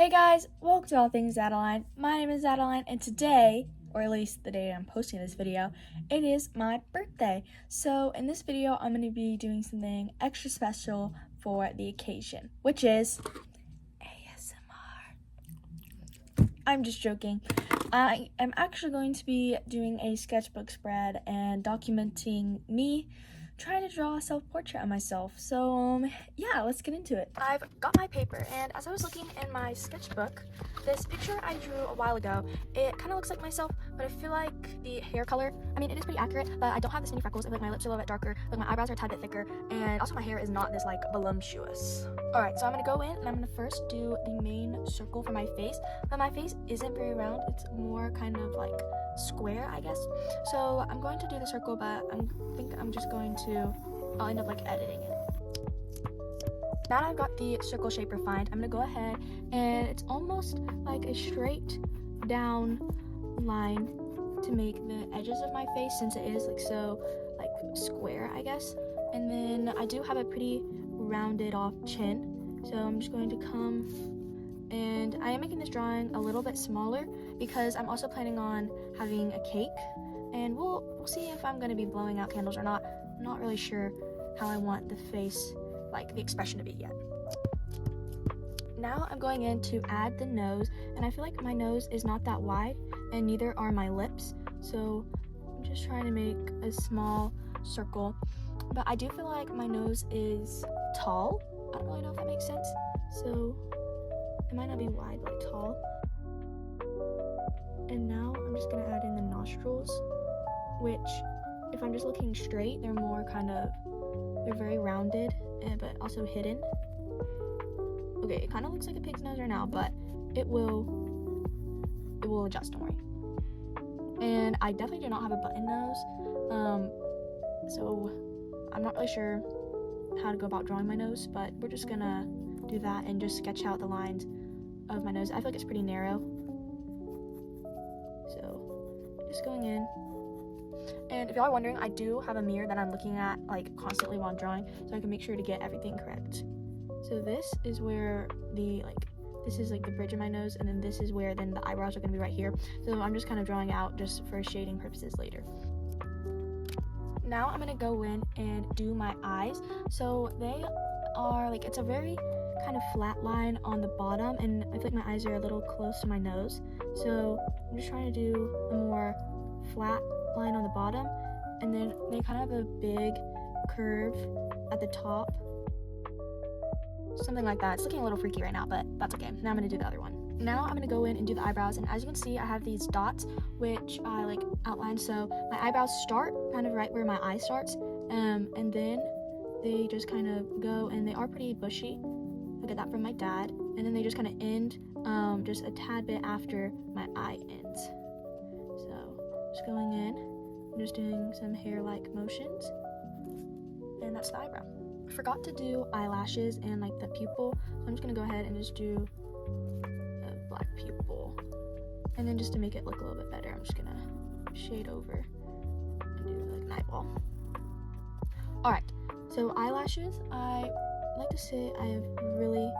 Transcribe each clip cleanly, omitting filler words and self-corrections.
Hey guys, welcome to All Things Adeline. My name is Adeline, and today, or at least the day I'm posting this video, it is my birthday. So in this video, I'm going to be doing something extra special for the occasion, which is ASMR. I'm just joking. I am actually going to be doing a sketchbook spread and documenting me trying to draw a self-portrait of myself. So yeah, let's get into it. I've got my paper, and as I was looking in my sketchbook, this picture I drew a while ago, it kind of looks like myself, but I feel like the hair color, it is pretty accurate, but I don't have this many freckles. I feel like my lips are a little bit darker, like my eyebrows are a tad bit thicker, and also my hair is not this like voluptuous. Alright, so I'm gonna go in and I'm gonna first do the main circle for my face, but my face isn't very round, it's more kind of like square, I guess. So I'm going to do the circle, but I'll end up like editing it. Now that I've got the circle shape refined, I'm gonna go ahead and it's almost like a straight down line to make the edges of my face, since it is like so like square, I guess. And then I do have a pretty rounded off chin, so I'm just going to come, and I am making this drawing a little bit smaller because I'm also planning on having a cake, and we'll see if I'm going to be blowing out candles or not. I'm not really sure how I want the face, like the expression to be yet. Now I'm going in to add the nose, and I feel like my nose is not that wide and neither are my lips, so I'm just trying to make a small circle, but I do feel like my nose is tall. I don't really know if that makes sense, so it might not be wide but tall. And now I'm just gonna add in the nostrils, which if I'm just looking straight, they're very rounded, but also hidden. Okay, it kind of looks like a pig's nose right now, but it will adjust, don't worry. And I definitely do not have a button nose, so I'm not really sure how to go about drawing my nose, but we're just gonna do that and just sketch out the lines of my nose. I feel like it's pretty narrow, so just going in. And if y'all are wondering, I do have a mirror that I'm looking at like constantly while I'm drawing, so I can make sure to get everything correct. So this is where this is like the bridge of my nose, and then this is where then the eyebrows are going to be right here. So I'm just kind of drawing out just for shading purposes later. Now I'm going to go in and do my eyes. So they are like, it's a very kind of flat line on the bottom, and I feel like my eyes are a little close to my nose. So I'm just trying to do a more flat line on the bottom, and then they kind of have a big curve at the top. Something like that. It's looking a little freaky right now, but that's okay. Now I'm going to do the other one. Now I'm going to go in and do the eyebrows, and as you can see, I have these dots which I like outlined. So my eyebrows start kind of right where my eye starts, and then they just kind of go, and they are pretty bushy. I get that from my dad. And then they just kind of end just a tad bit after my eye ends. So just going in, I'm just doing some hair-like motions, and that's the eyebrow. I forgot to do eyelashes and like the pupil, so I'm just gonna go ahead and just do a black pupil. And then just to make it look a little bit better, I'm just gonna shade over and do like an eyeball. Alright, so eyelashes, I like to say I have really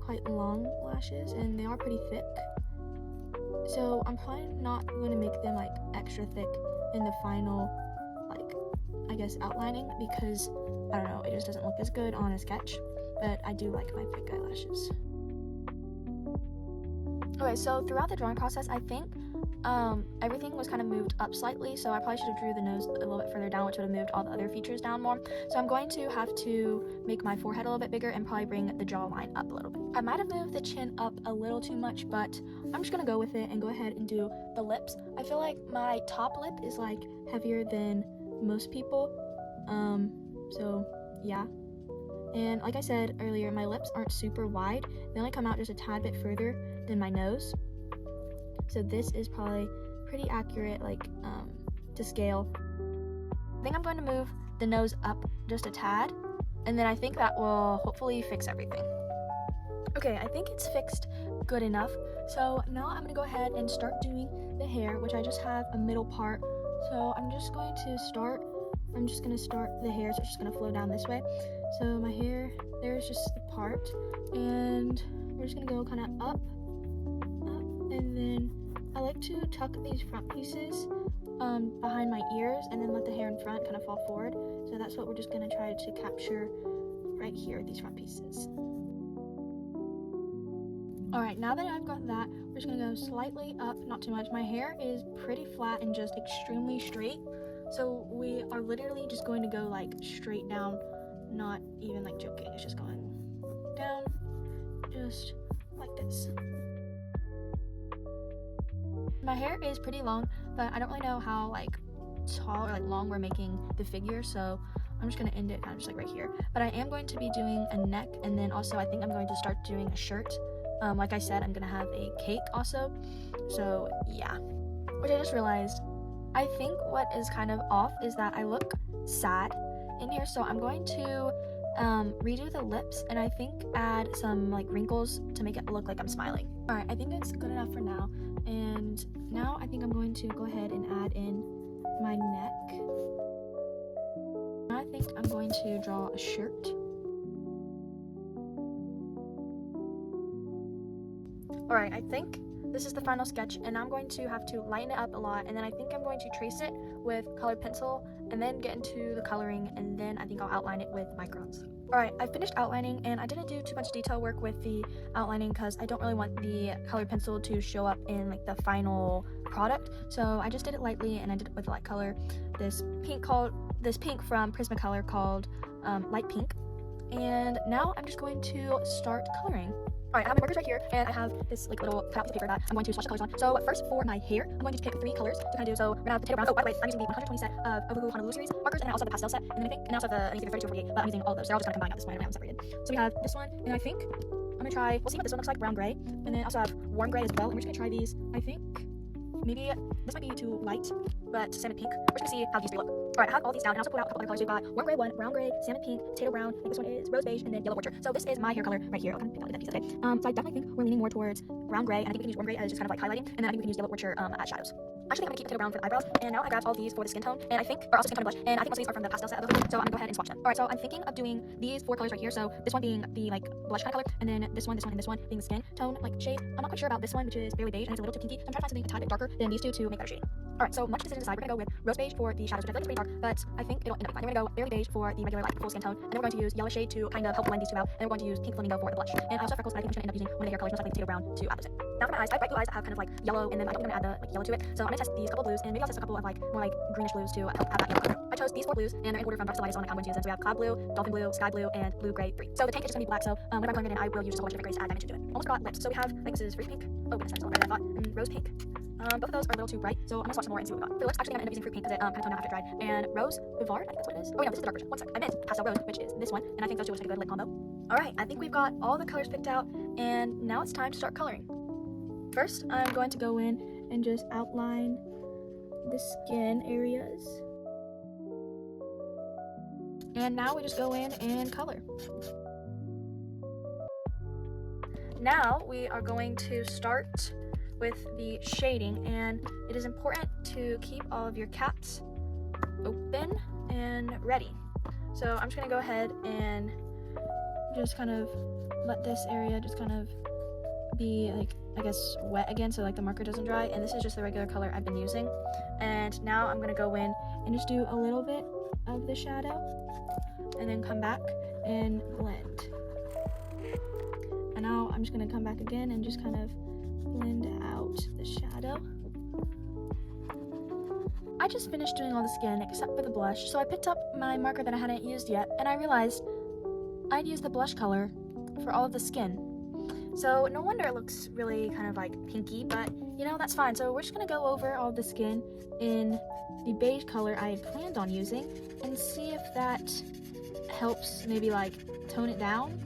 quite long lashes, and they are pretty thick. So I'm probably not going to make them like extra thick in the final, like, I guess outlining, because I don't know, it just doesn't look as good on a sketch, but I do like my thick eyelashes. Okay, so throughout the drawing process, I think everything was kind of moved up slightly, so I probably should have drew the nose a little bit further down, which would have moved all the other features down more. So I'm going to have to make my forehead a little bit bigger and probably bring the jawline up a little bit. I might have moved the chin up a little too much, but I'm just gonna go with it and go ahead and do the lips. I feel like my top lip is like heavier than most people, so yeah. And like I said earlier, my lips aren't super wide. They only come out just a tad bit further than my nose. So this is probably pretty accurate, like to scale. I think I'm going to move the nose up just a tad, and then I think that will hopefully fix everything. Okay, I think it's fixed good enough. So now I'm gonna go ahead and start doing the hair, which I just have a middle part. So I'm just gonna start the hair, so it's just gonna flow down this way. So my hair, there's just the part, and we're just gonna go kind of up, and then I like to tuck these front pieces behind my ears and then let the hair in front kind of fall forward. So that's what we're just gonna try to capture right here, these front pieces. Alright, now that I've got that, we're just gonna go slightly up, not too much. My hair is pretty flat and just extremely straight. So we are literally just going to go like straight down, not even like joking. It's just going down, just like this. My hair is pretty long, but I don't really know how like tall or like long we're making the figure, so I'm just gonna end it kind of just like right here. But I am going to be doing a neck, and then also I think I'm going to start doing a shirt. Like I said, I'm gonna have a cake also, so yeah. Which I just realized, I think what is kind of off is that I look sad in here, so I'm going to redo the lips and I think add some like wrinkles to make it look like I'm smiling. Alright, I think it's good enough for now, and now I think I'm going to go ahead and add in my neck. Now I think I'm going to draw a shirt. Alright, I think this is the final sketch, and I'm going to have to lighten it up a lot, and then I think I'm going to trace it with colored pencil, and then get into the coloring, and then I think I'll outline it with microns. Alright, I finished outlining, and I didn't do too much detail work with the outlining because I don't really want the colored pencil to show up in like the final product, so I just did it lightly, and I did it with a light color. This pink from Prismacolor called Light Pink, and now I'm just going to start coloring. Alright, I have my markers right here, and I have this like little cutout piece of paper that I'm going to swatch the colors on. So first, for my hair, I'm going to pick 3 colors to kind of do. So we're gonna have potato brown. Oh, by the way, I'm using the 120 set of Ohuhu Honolulu series markers, and I also have the pastel set, and then I think, and I also have the 32 or 48, but I'm using all of those. They're all just kind of combined at this point. I don't have them separated. So we have this one, and I think I'm gonna try. We'll see what this one looks like, brown gray, and then I also have warm gray as well. And we're just gonna try these. I think maybe this might be too light, but salmon pink. We're just gonna see how these 3 look. Alright, I have all these down, and I also pulled out a couple other colors. We've got warm gray 1, brown gray, salmon pink, potato brown, I think this one is rose beige, and then yellow orchard. So this is my hair color right here. I'll kind of pick out that piece, okay? So I definitely think we're leaning more towards brown gray, and I think we can use warm gray as just kind of like highlighting, and then I think we can use yellow orchard as shadows. Actually, I'm gonna keep potato brown for the eyebrows, and now I grabbed all these for the skin tone, and I think, or also skin tone and blush, and I think most of these are from the pastel set of Ohuhu, so I'm gonna go ahead and swatch them. Alright, so I'm thinking of doing these 4 colors right here. So this one being the like blush kind of color, and then this one, and this one being the skin tone like shade. I'm not quite sure about this one, which is barely beige, and it's a little too pinky, so I'm trying to find something a tiny bit darker than these 2 to make better shading. Alright, so much decision to decide. We're gonna go with rose beige for the shadows, which I feel like is pretty dark, but I think it'll end up fine. We're gonna go barely beige for the regular like full skin tone, and then we're going to use yellow shade to kind of help blend these 2 out, and we're going to use pink flamingo for the blush. And I also have freckles, but I think I'm just gonna end up using one of the hair colors, most likely potato brown, to add those in. Now for my eyes, I have bright blue eyes that have kind of like yellow, and then I don't think I'm gonna add the like yellow to it. So I'm gonna test these couple blues, and maybe I'll test a couple of like more like greenish blues to help add that yellow color. I chose these 4 blues, and they're in order from darkest to lightest on the I'm going to use them. So we have cloud blue, dolphin blue, sky blue, and blue gray 3. So the tank is just gonna be black. So whenever I'm coloring it in, I will use just a whole bunch of different grays to add dimension to it. Almost got lips. So we have, I think this is fruit pink. Oh goodness, that's a lot better than I thought. And rose pink. Both of those are a little too bright, so I'm gonna swatch some more and see what we got. For lips, actually, I'm gonna end up using fruit pink because it kind of toned out after it dried. And rose bivard, I think that's what it is. Oh, yeah, this is the dark version. One sec. I meant pastel rose, which is this one, and I think those 2 will just make a good lip combo. Alright, I think we've got all the colors picked out, and now it's time to start coloring. First, I'm going to go in and just outline the skin areas. And now we just go in and color. Now we are going to start with the shading, and it is important to keep all of your caps open and ready. So I'm just gonna go ahead and just kind of let this area just kind of be like, I guess, wet again, so like the marker doesn't dry. And this is just the regular color I've been using. And now I'm gonna go in and just do a little bit of the shadow, and then come back and blend. And now I'm just gonna come back again and just kind of blend out the shadow. I just finished doing all the skin except for the blush, so I picked up my marker that I hadn't used yet, and I realized I'd used the blush color for all of the skin. So no wonder it looks really kind of like pinky, but you know, that's fine. So we're just gonna go over all the skin in the beige color I had planned on using and see if that helps maybe like tone it down.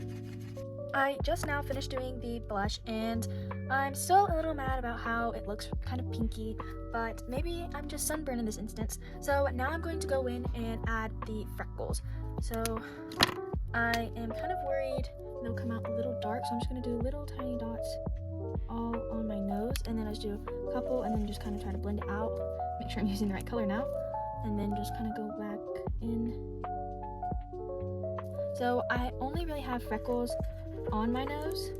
I just now finished doing the blush, and I'm still a little mad about how it looks kind of pinky, but maybe I'm just sunburned in this instance. So now I'm going to go in and add the freckles. So I am kind of worried they'll come out a little dark, so I'm just going to do little tiny dots all on my nose, and then I just do a couple, and then just kind of try to blend it out, make sure I'm using the right color now, and then just kind of go back in. So I only really have freckles on my nose,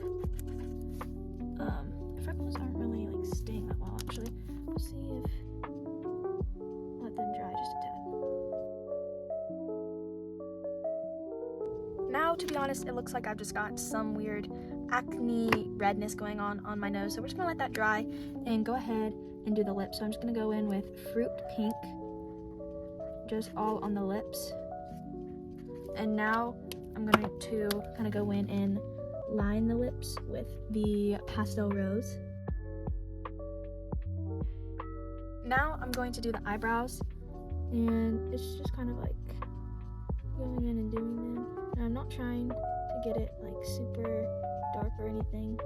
We'll see if let them dry just a tad. Now, to be honest, it looks like I've just got some weird acne redness going on my nose, so we're just gonna let that dry and go ahead and do the lips. So I'm just gonna go in with Fruit Pink, just all on the lips. And now I'm going to kind of go in and line the lips with the Pastel Rose. Now I'm going to do the eyebrows, and it's just kind of like going in and doing them. And I'm not trying to get it like super dark or anything.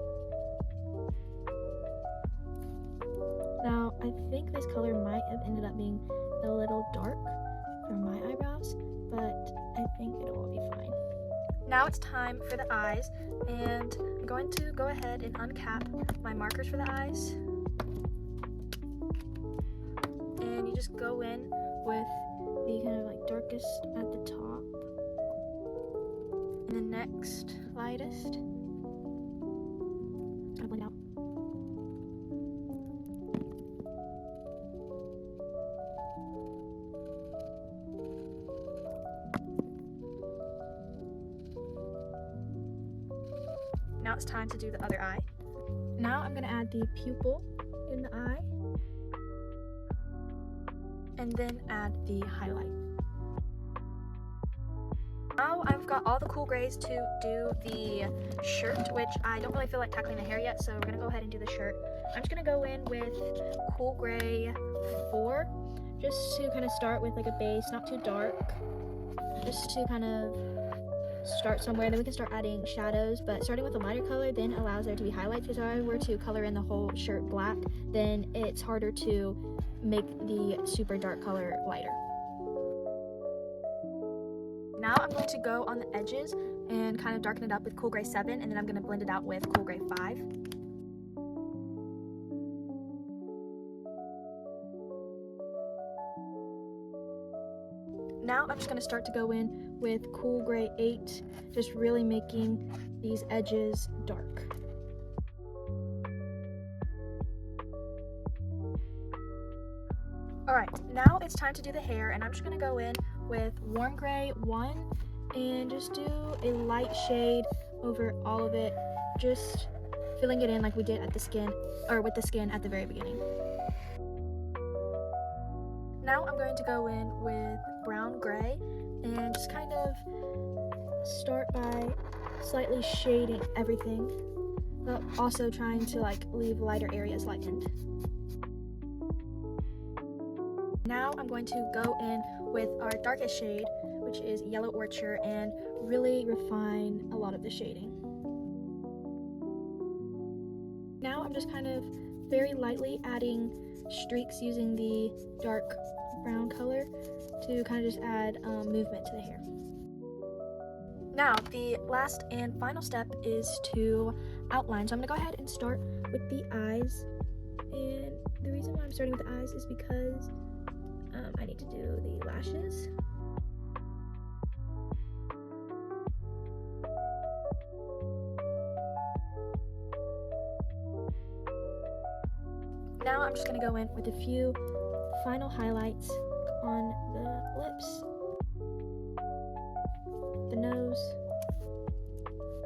Now I think this color might have ended up being a little dark for my eyebrows, but I think it'll all be fine. Now it's time for the eyes, and I'm going to go ahead and uncap my markers for the eyes. And you just go in with the kind of like darkest at the top, and the next lightest. Just gonna blend it out. Now it's time to do the other eye. Now I'm going to add the pupil in the eye, and then add the highlight. Now I've got all the cool grays to do the shirt, which I don't really feel like tackling the hair yet, so we're going to go ahead and do the shirt. I'm just going to go in with Cool Gray 4, just to kind of start with like a base, not too dark, just to kind of start somewhere. Then we can start adding shadows, but starting with a lighter color then allows there to be highlights, because if I were to color in the whole shirt black, then it's harder to make the super dark color lighter. Now I'm going to go on the edges and kind of darken it up with Cool Gray 7, and then I'm going to blend it out with Cool Gray 5. Now I'm just going to start to go in with Cool Gray 8, just really making these edges dark. Alright, now it's time to do the hair, and I'm just going to go in with Warm Gray 1 and just do a light shade over all of it, just filling it in like we did at the skin, or with the skin at the very beginning. Now I'm going to go in with Brown Gray and just kind of start by slightly shading everything, but also trying to like leave lighter areas lightened. Now I'm going to go in with our darkest shade, which is Yellow Orchard, and really refine a lot of the shading. Now I'm just kind of very lightly adding streaks using the dark brown color to kind of just add movement to the hair. Now the last and final step is to outline. So I'm going to go ahead and start with the eyes, and the reason why I'm starting with the eyes is because I need to do the lashes. Now I'm just going to go in with a few final highlights on the lips, the nose,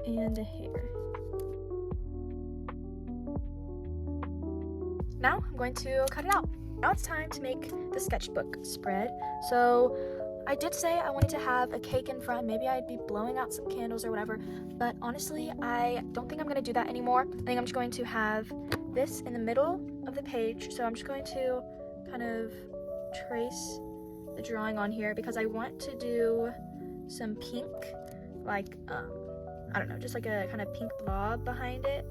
and the hair. Now I'm going to cut it out. Now it's time to make the sketchbook spread. So I did say I wanted to have a cake in front. Maybe I'd be blowing out some candles or whatever, but honestly I don't think I'm going to do that anymore. I think I'm just going to have this in the middle of the page. So I'm just going to kind of trace the drawing on here because I want to do some pink, like I don't know, just like a kind of pink blob behind it,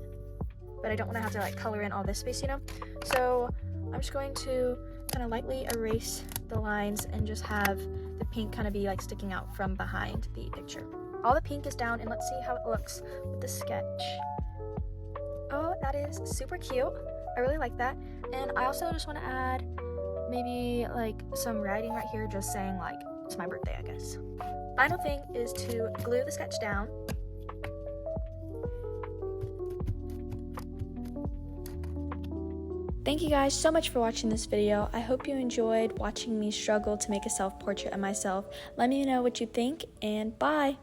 but I don't want to have to like color in all this space, you know. So I'm just going to kind of lightly erase the lines and just have the pink kind of be like sticking out from behind the picture. All the pink is down, and let's see how it looks with the sketch. Oh, that is super cute. I really like that. And I also just want to add maybe like some writing right here, just saying like it's my birthday, I guess. Final thing is to glue the sketch down. Thank you guys so much for watching this video. I hope you enjoyed watching me struggle to make a self-portrait of myself. Let me know what you think, and bye!